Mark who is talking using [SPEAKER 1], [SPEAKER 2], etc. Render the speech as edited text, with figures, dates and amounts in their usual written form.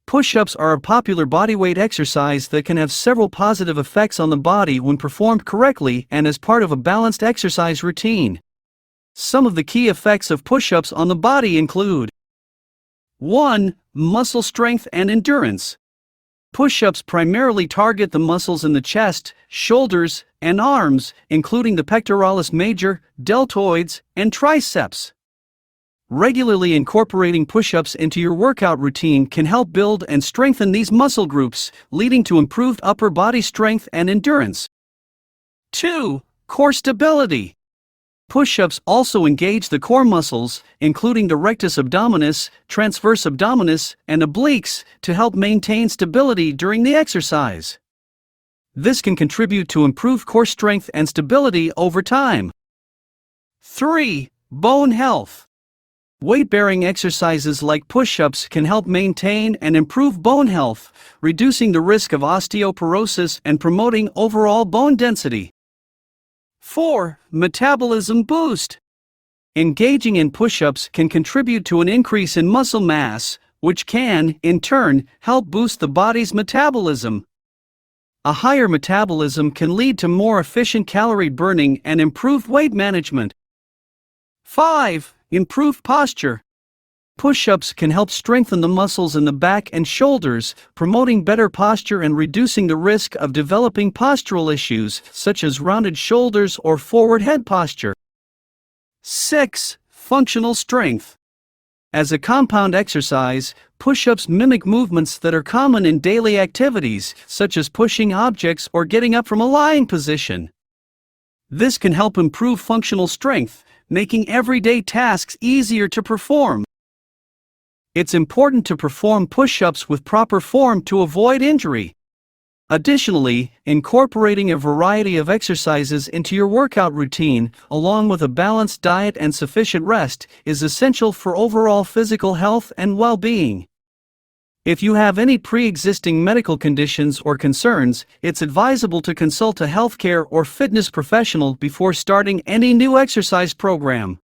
[SPEAKER 1] Push-ups are a popular bodyweight exercise that can have several positive effects on the body when performed correctly and as part of a balanced exercise routine. Some of the key effects of push-ups on the body include 1. Muscle strength and endurance. Push-ups primarily target the muscles in the chest, shoulders, and arms, including the pectoralis major, deltoids, and triceps. Regularly incorporating push-ups into your workout routine can help build and strengthen these muscle groups, leading to improved upper body strength and endurance. 2. Core stability. Push-ups also engage the core muscles, including the rectus abdominis, transverse abdominis, and obliques, to help maintain stability during the exercise. This can contribute to improved core strength and stability over time. 3. Bone health. Weight-bearing exercises like push-ups can help maintain and improve bone health, reducing the risk of osteoporosis and promoting overall bone density. 4. Metabolism boost. Engaging in push-ups can contribute to an increase in muscle mass, which can, in turn, help boost the body's metabolism. A higher metabolism can lead to more efficient calorie burning and improved weight management. 5. Improved posture. Push-ups can help strengthen the muscles in the back and shoulders, promoting better posture and reducing the risk of developing postural issues such as rounded shoulders or forward head posture. 6. Functional strength. As a compound exercise, push-ups mimic movements that are common in daily activities, such as pushing objects or getting up from a lying position. This can help improve functional strength, making everyday tasks easier to perform. It's important to perform push-ups with proper form to avoid injury. Additionally, incorporating a variety of exercises into your workout routine, along with a balanced diet and sufficient rest, is essential for overall physical health and well-being. If you have any pre-existing medical conditions or concerns, it's advisable to consult a healthcare or fitness professional before starting any new exercise program.